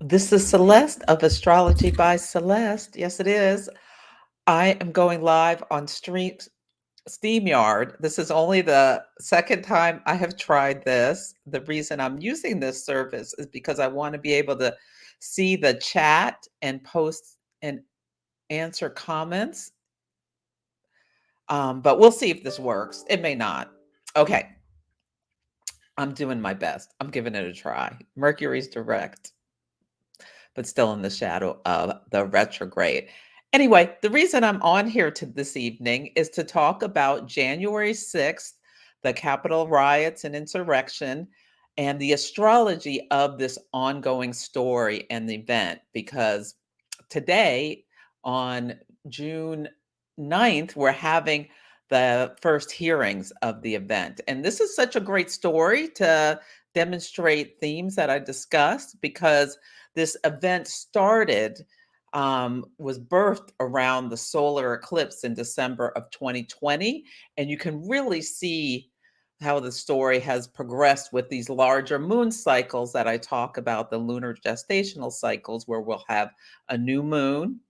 This is Celeste of Astrology by Celeste. Yes, it is. I am going live on StreamYard. This is only the second time I have tried this. The reason I'm using this service is because I want to be able to see the chat and post and answer comments. But we'll see if this works. It may not. Okay. I'm doing my best. I'm giving it a try. Mercury's direct, but still in the shadow of the retrograde. Anyway, the reason I'm on here this evening is to talk about January 6th, the Capitol riots and insurrection, and the astrology of this ongoing story and the event. Because today, on June 9th, we're having the first hearings of the event. And this is such a great story to demonstrate themes that I discussed because this event was birthed around the solar eclipse in December of 2020. And you can really see how the story has progressed with these larger moon cycles that I talk about, the lunar gestational cycles, where we'll have a new moon.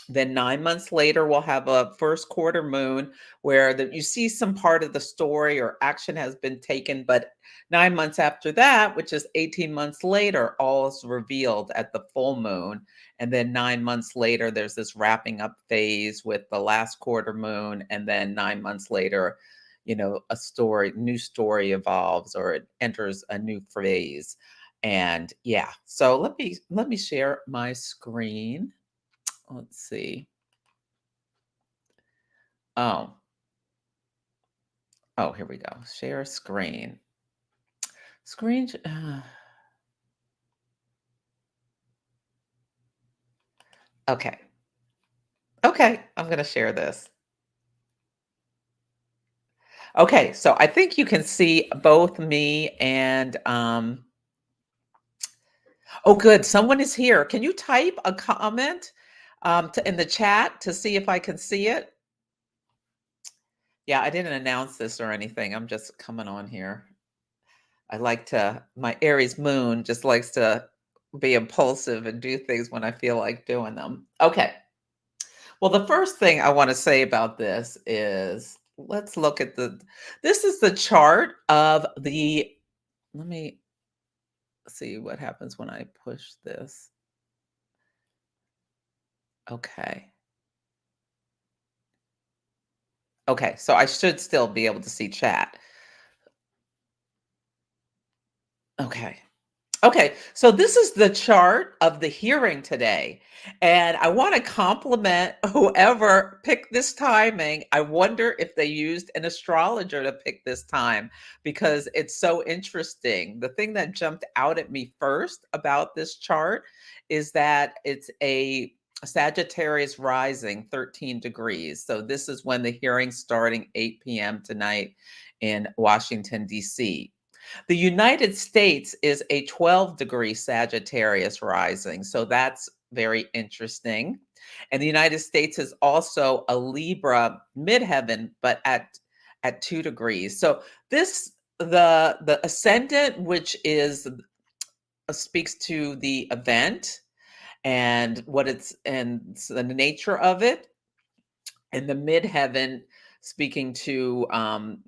Then 9 months later, we'll have a first quarter moon where you see some part of the story or action has been taken. But 9 months after that, which is 18 months later, all is revealed at the full moon. And then 9 months later, there's this wrapping up phase with the last quarter moon. And then 9 months later, new story evolves or it enters a new phase. And yeah, so let me share my screen. Let's see. Oh, oh, here we go. Share screen. Screen. Okay. Okay. I'm going to share this. Okay. So I think you can see both me and, oh, good. Someone is here. Can you type a comment in the chat to see if I can see it? Yeah, I didn't announce this or anything. I'm just coming on here. My Aries moon just likes to be impulsive and do things when I feel like doing them. Okay. Well, the first thing I want to say about this is let's look at this is the chart of let me see what happens when I push this. Okay. Okay. So I should still be able to see chat. Okay. Okay, so this is the chart of the hearing today. And I want to compliment whoever picked this timing. I wonder if they used an astrologer to pick this time because it's so interesting. The thing that jumped out at me first about this chart is that it's a Sagittarius rising 13 degrees. So this is when the hearing's starting 8 p.m. tonight in Washington, D.C. The United States is a 12-degree Sagittarius rising, so that's very interesting. And the United States is also a Libra midheaven, but at 2 degrees. So this the ascendant, which is speaks to the event and the nature of it, and the midheaven speaking to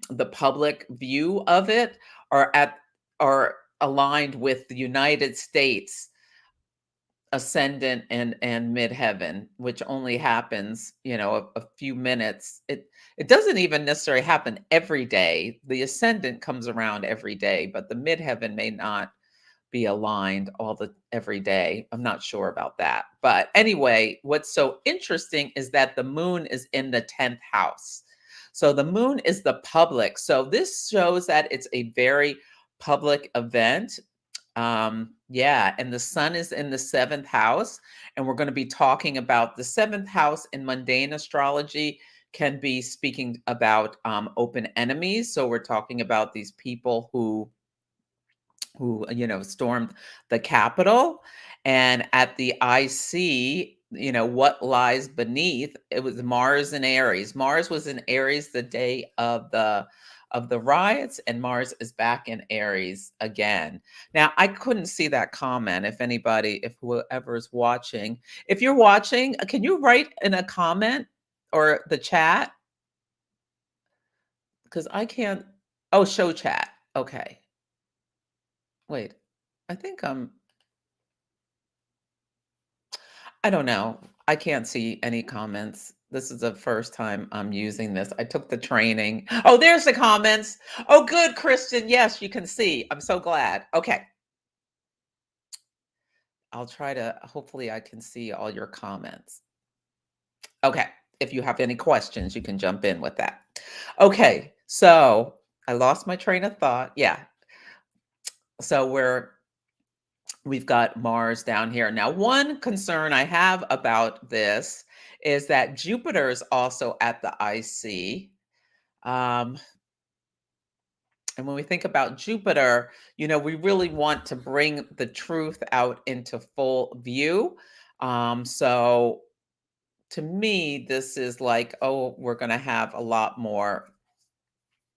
the public view of it are aligned with the United States ascendant and midheaven, which only happens, a few minutes. It doesn't even necessarily happen every day. The ascendant comes around every day, but the midheaven may not be aligned every day. I'm not sure about that. But anyway, what's so interesting is that the moon is in the 10th house. So the moon is the public. So this shows that it's a very public event. Yeah, and the sun is in the 7th house, and we're going to be talking about the 7th house in mundane astrology can be speaking about open enemies. So we're talking about these people who stormed the Capitol. And at the IC, what lies beneath, it was Mars and Aries. Mars was in Aries the day of the of the riots, and Mars is back in Aries again. Now, I couldn't see that comment. If anybody, if whoever's watching, if you're watching, can you write in a comment or the chat? Because I can't. Oh, show chat. Okay. Wait. I think I don't know. I can't see any comments. This is the first time I'm using this. I took the training. Oh, there's the comments. Oh, good, Kristen. Yes, you can see. I'm so glad. Okay. I'll try to, hopefully, I can see all your comments. Okay. If you have any questions, you can jump in with that. Okay. So I lost my train of thought. Yeah. So we've got Mars down here. Now, one concern I have about this is that Jupiter is also at the IC. Um, and when we think about Jupiter, we really want to bring the truth out into full view. So to me, this is like, oh, we're going to have a lot more.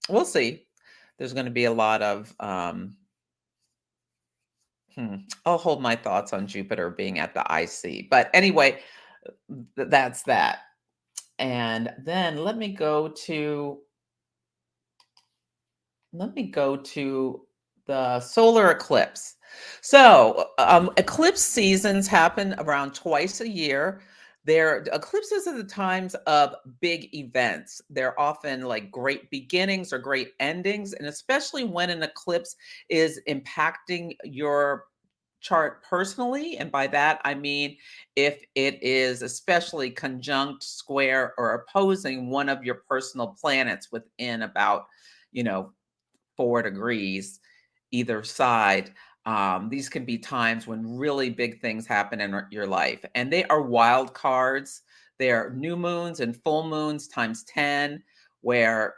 We'll see. There's going to be a lot of, I'll hold my thoughts on Jupiter being at the IC. But anyway, that's that. And then let me go to the solar eclipse. So, eclipse seasons happen around twice a year. Eclipses are the times of big events. They're often like great beginnings or great endings, and especially when an eclipse is impacting your chart personally. And by that, I mean if it is especially conjunct, square, or opposing one of your personal planets within about, you know, 4 degrees either side. These can be times when really big things happen in your life, and they are wild cards. They are new moons and full moons times 10, where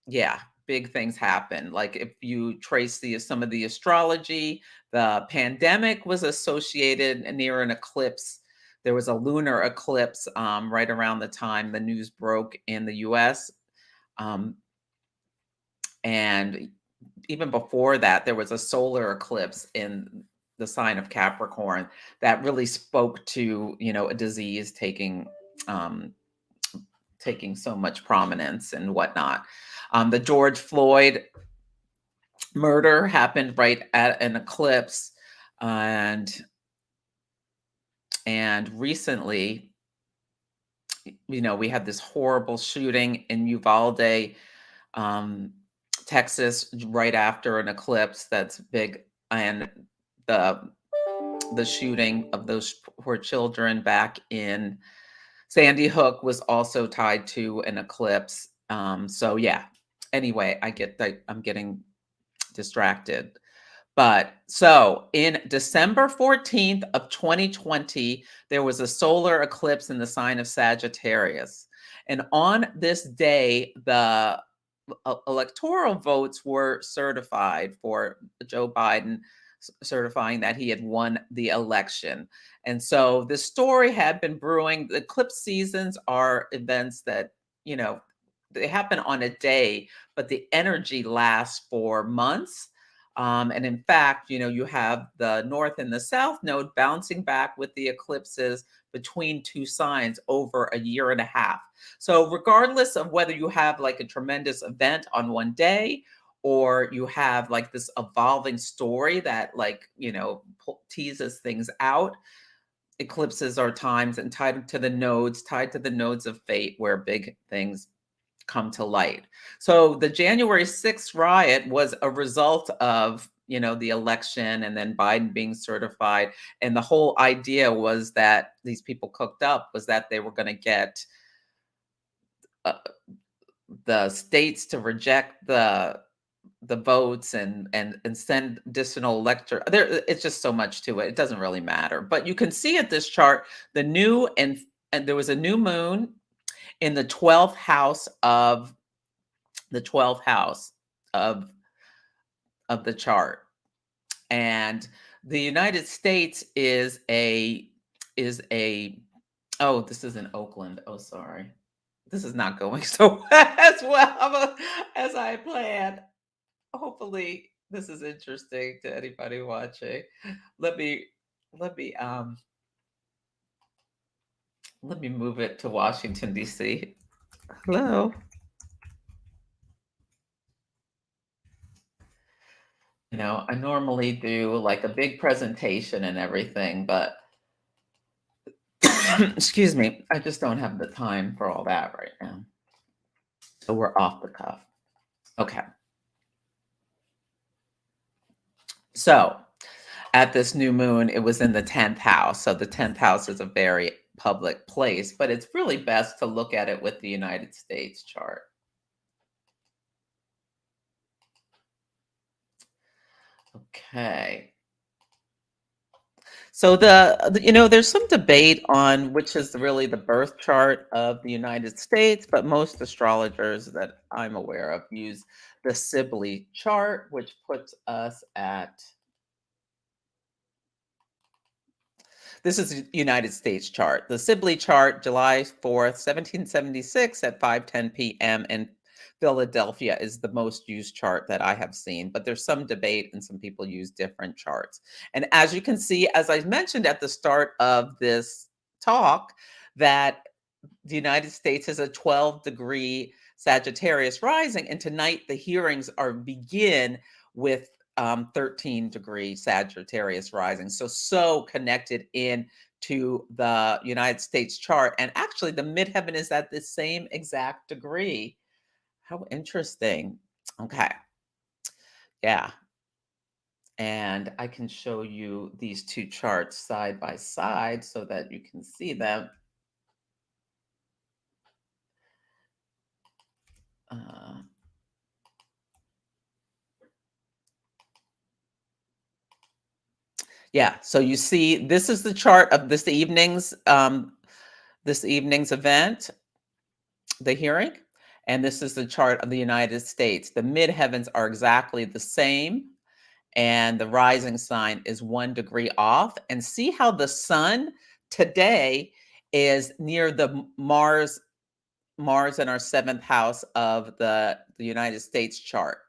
yeah, big things happen. Like if you trace some of the astrology, the pandemic was associated near an eclipse. There was a lunar eclipse right around the time the news broke in the US. Um, and even before that, there was a solar eclipse in the sign of Capricorn that really spoke to, a disease um, taking so much prominence and whatnot. The George Floyd murder happened right at an eclipse, and recently, we had this horrible shooting in Uvalde, um, Texas, right after an eclipse that's big, and the shooting of those poor children back in Sandy Hook was also tied to an eclipse. So yeah. Anyway, I'm getting distracted. But so in December 14th of 2020, there was a solar eclipse in the sign of Sagittarius. And on this day, the electoral votes were certified for Joe Biden, certifying that he had won the election. And so this story had been brewing. The eclipse seasons are events that, you know, they happen on a day, but the energy lasts for months. And in fact, you have the North and the South node bouncing back with the eclipses between two signs over a year and a half. So, regardless of whether you have like a tremendous event on one day, or you have like this evolving story that, like, teases things out, eclipses are times and tied to the nodes of fate where big things come to light. So the January 6th riot was a result of, the election and then Biden being certified. And the whole idea was that these people cooked up was that they were going to get uh, the states to reject the votes and send additional elector there. It's just so much to it. It doesn't really matter. But you can see at this chart the new and there was a new moon in the 12th house of the 12th house of the chart. And the United States is a oh, this is in Oakland. Oh, sorry. This is not going so as well as I planned. Hopefully, this is interesting to anybody watching. Let me let me um let me move it to Washington D.C. Hello. I normally do like a big presentation and everything, but excuse me, I just don't have the time for all that right now. So we're off the cuff. Okay. So at this new moon, it was in the 10th house. So the 10th house is a very public place, but it's really best to look at it with the United States chart. Okay. So there's some debate on which is really the birth chart of the United States, but most astrologers that I'm aware of use the Sibley chart, which puts us at this is the United States chart. The Sibley chart, July 4th, 1776 at 5:10 p.m. in Philadelphia is the most used chart that I have seen, but there's some debate and some people use different charts. And as you can see, as I mentioned at the start of this talk, that the United States is a 12-degree Sagittarius rising, and tonight the hearings are begin with 13-degree Sagittarius rising. So connected in to the United States chart, and actually the midheaven is at the same exact degree. How interesting. Okay, yeah, and I can show you these two charts side by side so that you can see them. Uh, Yeah, so you see this is the chart of this evening's event, the hearing, and this is the chart of the United States. The midheavens are exactly the same, and the rising sign is 1 degree off. And see how the sun today is near the Mars in our seventh house of the United States chart.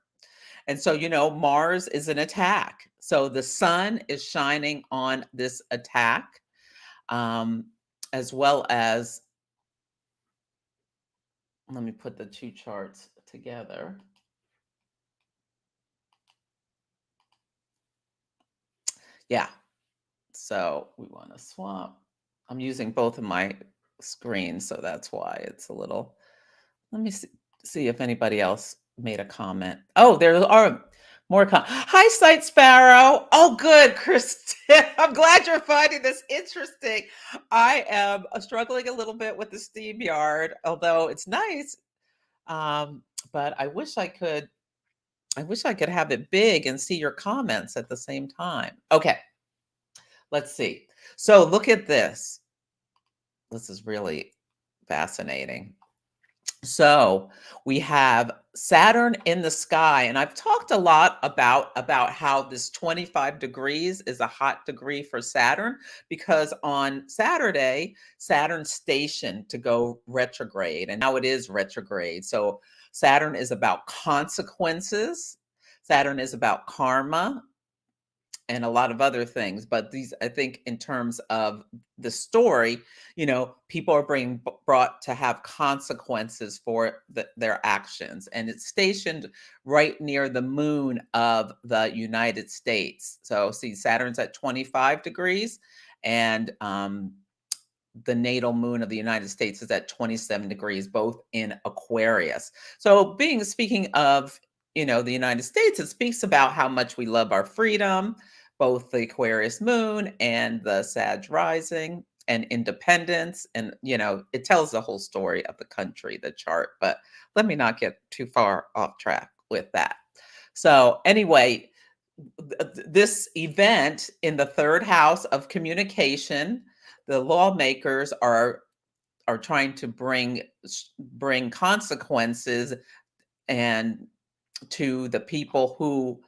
And so, Mars is an attack. So the sun is shining on this attack, um, as well as, let me put the two charts together. Yeah. So we want to swap. I'm using both of my screens, so that's why it's a little. Let me see if anybody else made a comment. Oh, there are more. Hi, Sight Sparrow. Oh, good, Kristen. I'm glad you're finding this interesting. I am struggling a little bit with the Steam Yard, although it's nice. Um, but I wish I could. I wish I could have it big and see your comments at the same time. Okay, let's see. So look at this. This is really fascinating. So we have Saturn in the sky, and I've talked a lot about how this 25 degrees is a hot degree for Saturn because on Saturday Saturn stationed to go retrograde, and now it is retrograde. So Saturn is about consequences. Saturn is about karma and a lot of other things. But these, I think, in terms of the story, people are being brought to have consequences for their actions. And it's stationed right near the moon of the United States. So, see, Saturn's at 25 degrees, and the natal moon of the United States is at 27 degrees, both in Aquarius. So, speaking of, the United States, it speaks about how much we love our freedom, both the Aquarius moon and the Sag rising and independence. And, it tells the whole story of the country, the chart. But let me not get too far off track with that. So, anyway, this event in the third house of communication, the lawmakers are trying to bring consequences and to the people who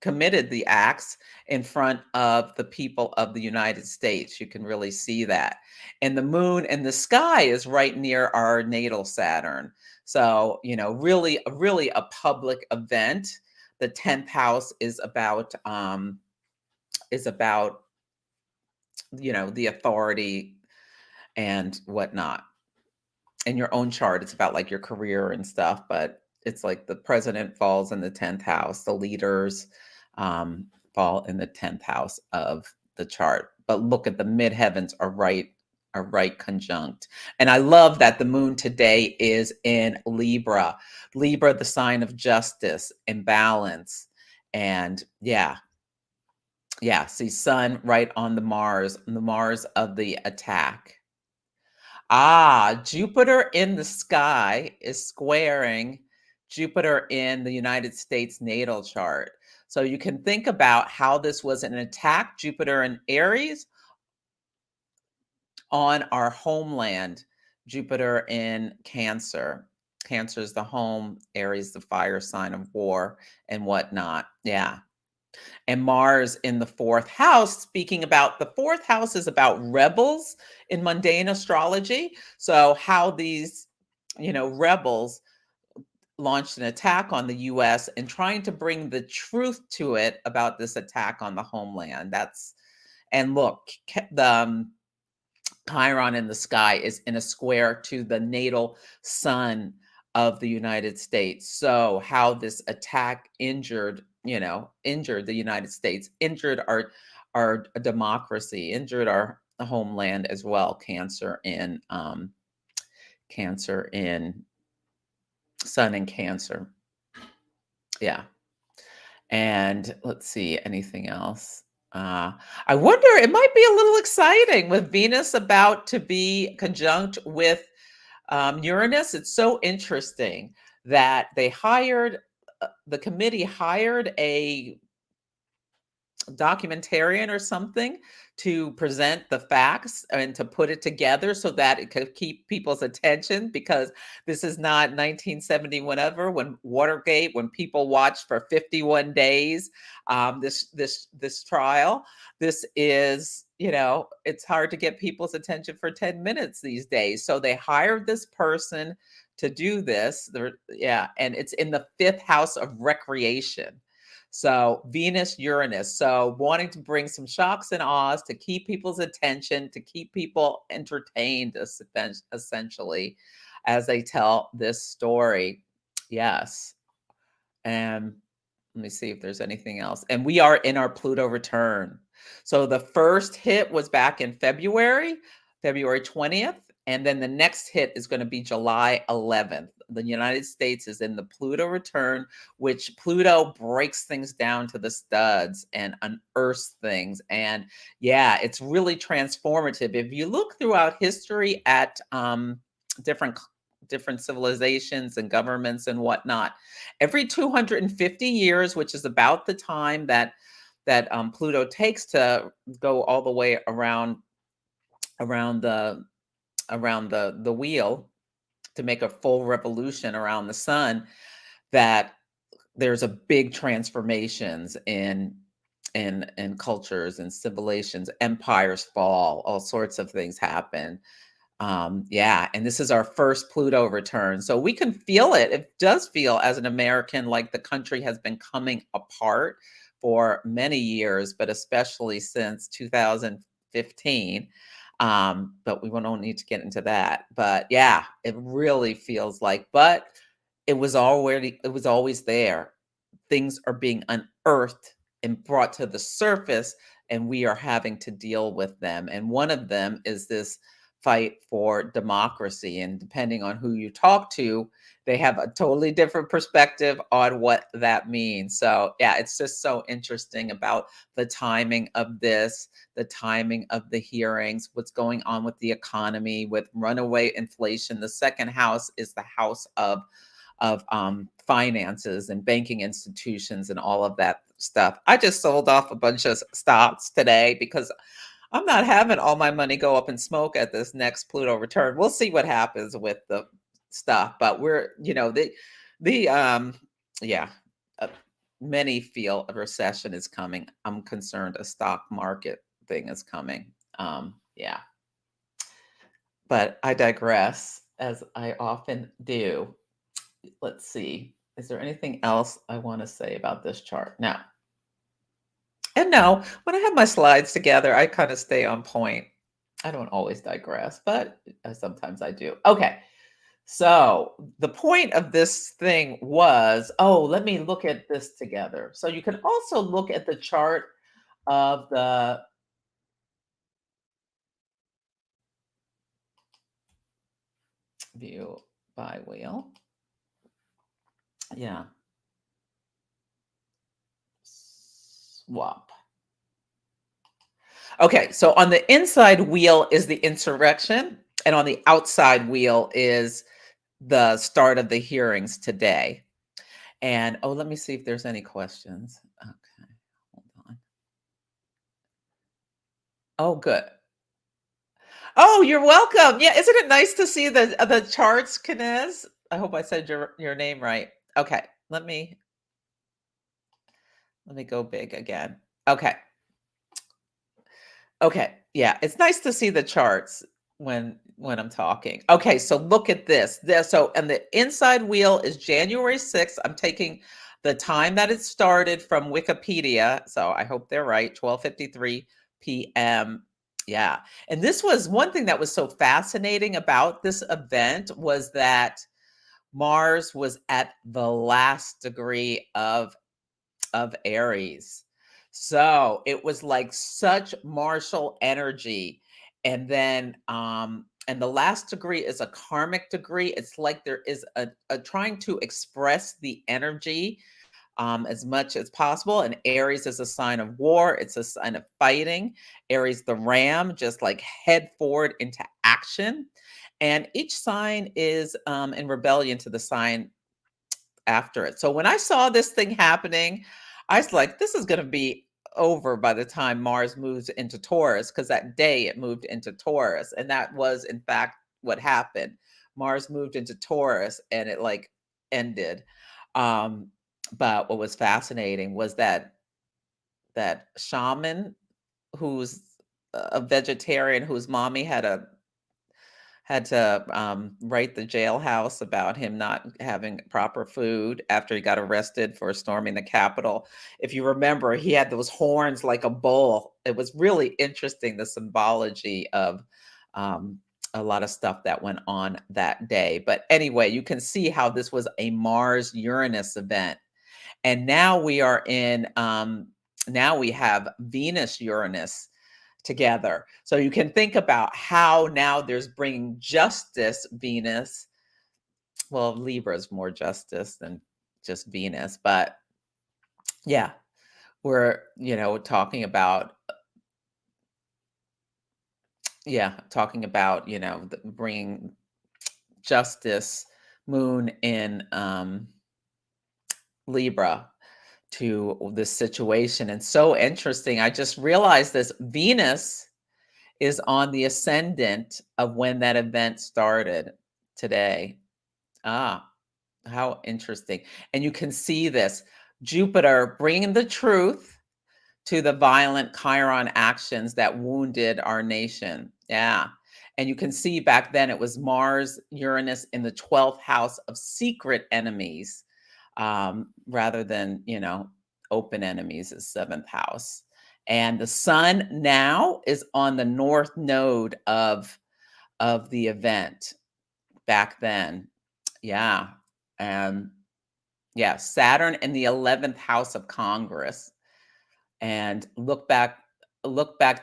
committed the acts in front of the people of the United States. You can really see that. And the moon in the sky is right near our natal Saturn. So, really a public event. The 10th house is about the authority and whatnot. In your own chart, it's about like your career and stuff, but it's like the president falls in the 10th house, the leaders fall in the 10th house of the chart. But look at the midheavens are right conjunct. And I love that the moon today is in Libra. Libra, the sign of justice and balance. And yeah, see sun right on the Mars of the attack. Jupiter in the sky is squaring Jupiter in the United States natal chart. So you can think about how this was an attack, Jupiter in Aries, on our homeland, Jupiter in Cancer. Cancer is the home, Aries, the fire sign of war and whatnot. Yeah. And Mars in the fourth house. Speaking about the fourth house is about rebels in mundane astrology. So, how these, rebels launched an attack on the US and trying to bring the truth to it about this attack on the homeland. And look, the Chiron in the sky is in a square to the natal sun of the United States. So how this attack injured the United States, injured our democracy, injured our homeland as well. Cancer in Sun and Cancer. Yeah. And let's see, anything else? I wonder, it might be a little exciting with Venus about to be conjunct with Uranus. It's so interesting that the committee hired a documentarian or something to present the facts and to put it together so that it could keep people's attention, because this is not 1970 whenever when Watergate, when people watched for 51 days this trial. This is, it's hard to get people's attention for 10 minutes these days, so they hired this person to do this. Yeah, and it's in the fifth house of recreation. So Venus, Uranus. So wanting to bring some shocks and awes to keep people's attention, to keep people entertained, essentially, as they tell this story. Yes. And let me see if there's anything else. And we are in our Pluto return. So the first hit was back in February 20th. And then the next hit is going to be July 11th. The United States is in the Pluto return, which Pluto breaks things down to the studs and unearths things. And yeah, it's really transformative. If you look throughout history at different civilizations and governments and whatnot, every 250 years, which is about the time that Pluto takes to go all the way around the wheel to make a full revolution around the sun, that there's a big transformations in cultures and civilizations, empires fall, all sorts of things happen. Yeah, and this is our first Pluto return. So we can feel it. It does feel as an American like the country has been coming apart for many years, but especially since 2015. But we don't need to get into that. But yeah, it really feels like, but it was always there. Things are being unearthed and brought to the surface, and we are having to deal with them. And one of them is this fight for democracy. And depending on who you talk to, they have a totally different perspective on what that means. So yeah, it's just so interesting about the timing of this, the timing of the hearings, what's going on with the economy, with runaway inflation. The second house is the house of finances and banking institutions and all of that stuff. I just sold off a bunch of stocks today because I'm not having all my money go up in smoke at this next Pluto return. We'll see what happens with the stuff, but we're, yeah, many feel a recession is coming. I'm concerned a stock market thing is coming. Yeah, but I digress, as I often do. Let's see. Is there anything else I want to say about this chart? No. And no, when I have my slides together, I kind of stay on point. I don't always digress, but sometimes I do. Okay. So the point of this thing was, oh, let me look at this together. So you can also look at the chart of the view by wheel. Yeah. Swap. Okay, so on the inside wheel is the insurrection, and on the outside wheel is the start of the hearings today. And oh, let me see if there's any questions. Okay, hold on. Oh, good. Oh, you're welcome. Yeah, isn't it nice to see the charts, Knez? I hope I said your name right. Okay, let me go big again. Okay. Okay. Yeah, it's nice to see the charts when I'm talking. Okay, so look at this. So and the inside wheel is January 6th. I'm taking the time that it started from Wikipedia. So I hope they're right. 12:53 p.m. Yeah. And this was one thing that was so fascinating about this event was that Mars was at the last degree of Aries. So it was like such martial energy. And the last degree is a karmic degree. It's like there is a trying to express the energy as much as possible. And Aries is a sign of war, it's a sign of fighting. Aries, the ram, just like head forward into action. And each sign is in rebellion to the sign after it. So when I saw this thing happening, I was like, this is going to be over by the time Mars moves into Taurus, because that day it moved into Taurus. And that was, in fact, what happened. Mars moved into Taurus and it like ended. Um, but what was fascinating was that shaman who's a vegetarian whose mommy had to write the jailhouse about him not having proper food after he got arrested for storming the Capitol. If you remember, he had those horns like a bull. It was really interesting, the symbology of um, a lot of stuff that went on that day. But anyway, you can see how this was a Mars Uranus event. And now we have Venus Uranus together. So you can think about how now there's bringing justice, Venus. Well, Libra is more justice than just Venus, but yeah, we're, talking about, bringing justice, moon in Libra to this situation. And so interesting. I just realized this Venus is on the ascendant of when that event started today. Ah, how interesting. And you can see this Jupiter bringing the truth to the violent Chiron actions that wounded our nation. Yeah. And you can see back then it was Mars, Uranus in the 12th house of secret enemies, rather than, open enemies is seventh house. And the sun now is on the north node of the event back then. Yeah. And yeah, Saturn in the 11th house of Congress. And look back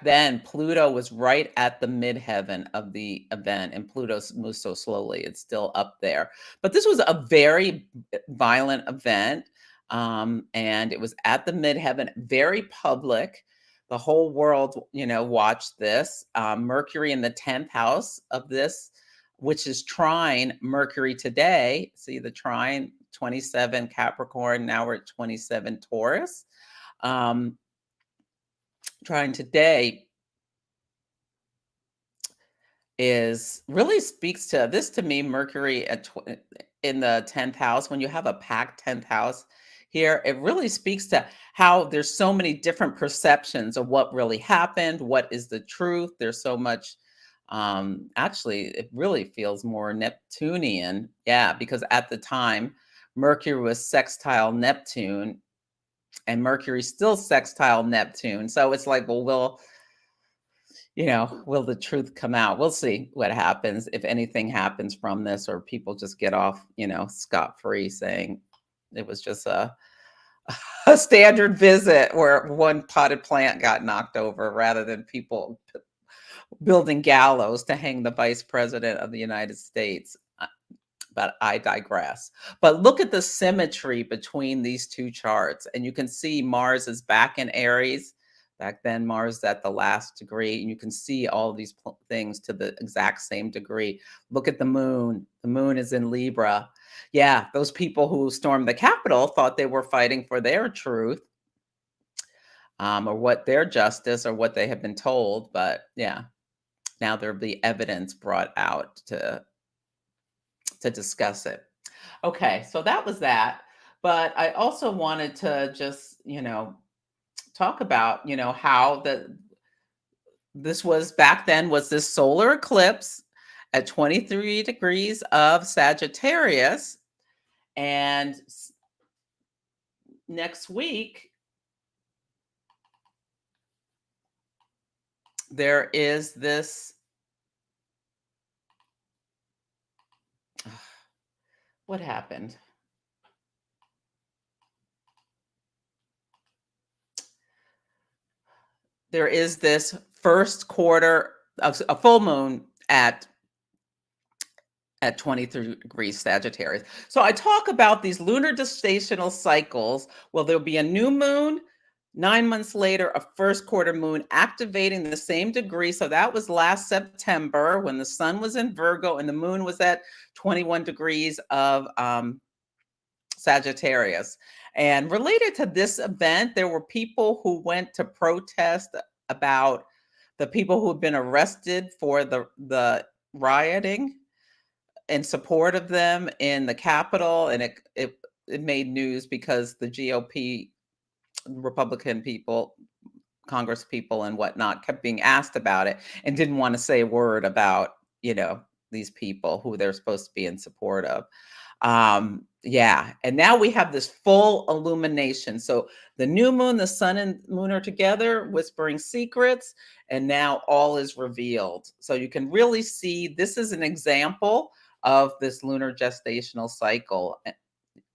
then, Pluto was right at the midheaven of the event, and Pluto's moves so slowly, it's still up there. But this was a very violent event, and it was at the midheaven, very public. The whole world, watched this. Mercury in the 10th house of this, which is trine Mercury today. See the trine, 27 Capricorn, now we're at 27 Taurus. Um, Trying today is really speaks to this to me. Mercury in the 10th house, when you have a packed 10th house, here, it really speaks to how there's so many different perceptions of what really happened, what is the truth. There's so much actually it really feels more Neptunian. Yeah, because at the time Mercury was sextile Neptune and Mercury still sextile Neptune. So it's like, well, will the truth come out? We'll see what happens if anything happens from this or people just get off, scot free saying it was just a standard visit where one potted plant got knocked over rather than people building gallows to hang the vice president of the United States. But I digress. But look at the symmetry between these two charts, and you can see Mars is back in Aries. Back then, Mars is at the last degree, and you can see all these things to the exact same degree. Look at the moon. The moon is in Libra. Yeah, those people who stormed the Capitol thought they were fighting for their truth, or what their justice, or what they have been told. But yeah, now there'll be evidence brought out to discuss it. Okay, so that was that. But I also wanted to just, talk about, how this was back then was this solar eclipse at 23 degrees of Sagittarius. And next week, there is this, what happened? There is this first quarter of a full moon at 23 degrees Sagittarius. So I talk about these lunar gestational cycles. Well, there'll be a new moon. 9 months later, a first quarter moon activating the same degree. So that was last September when the sun was in Virgo and the moon was at 21 degrees of Sagittarius. And related to this event, there were people who went to protest about the people who had been arrested for the rioting in support of them in the Capitol, and it made news because the GOP Republican people, Congress people, and whatnot kept being asked about it and didn't want to say a word about these people who they're supposed to be in support of. Yeah, and now we have this full illumination. So the new moon, the sun and moon are together, whispering secrets, and now all is revealed. So you can really see this is an example of this lunar gestational cycle.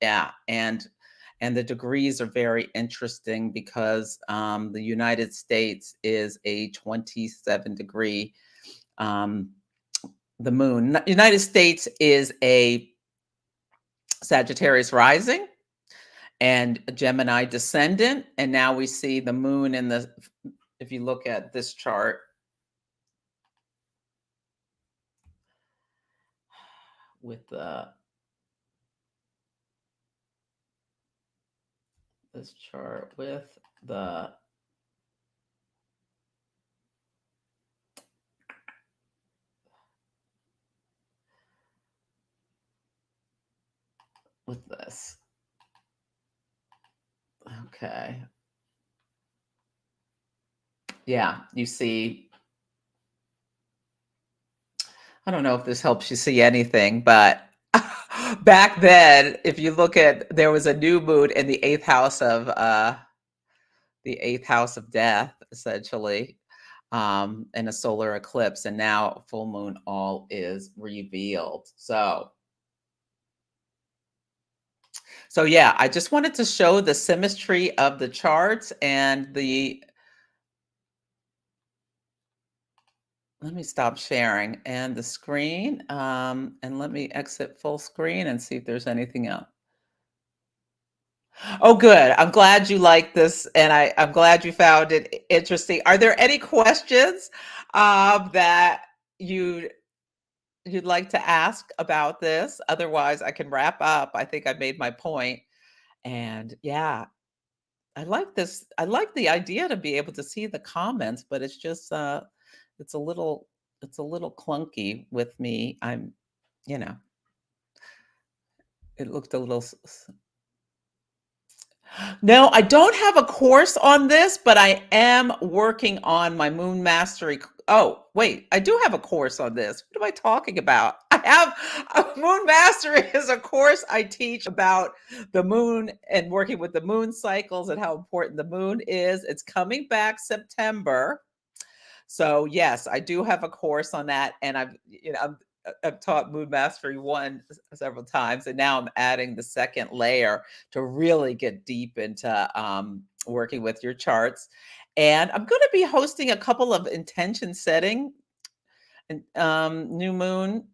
Yeah, and the degrees are very interesting because the United States is a 27 degree. Um, the moon, United States is a Sagittarius rising and a Gemini descendant. And now we see the moon in the, if you look at this chart, with this chart with the with this. Okay. Yeah, you see, I don't know if this helps you see anything, but back then, if you look at, there was a new moon in the eighth house of death, essentially, and a solar eclipse, and now full moon, all is revealed. So yeah, I just wanted to show the symmetry of the charts and let me stop sharing and the screen, and let me exit full screen and see if there's anything else. Oh, good. I'm glad you like this, and I'm glad you found it interesting. Are there any questions that you you'd like to ask about this? Otherwise, I can wrap up. I think I made my point. And yeah, I like this. I like the idea to be able to see the comments, but it's just it's a little it's a little clunky with me. You know, it looked a little No, I don't have a course on this, but I am working on my moon mastery. Oh, wait, I do have a course on this. What am I talking about? I have a moon mastery is a course I teach about the moon and working with the moon cycles and how important the moon is. It's coming back September. So yes, I do have a course on that, and I've taught Mood Mastery 1 several times, and now I'm adding the second layer to really get deep into working with your charts. And I'm going to be hosting a couple of intention setting and new moon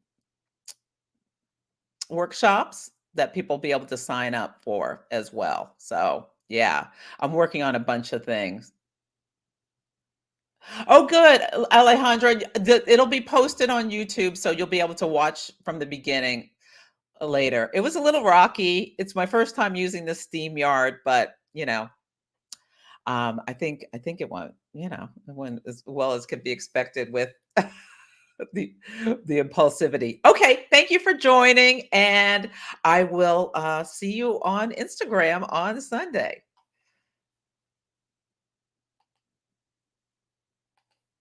workshops that people will be able to sign up for as well. So yeah, I'm working on a bunch of things. Oh, good, Alejandra. It'll be posted on YouTube, so you'll be able to watch from the beginning later. It was a little rocky. It's my first time using the Steam Yard, but I think it went, it went as well as could be expected with the the impulsivity. Okay, thank you for joining, and I will see you on Instagram on Sunday.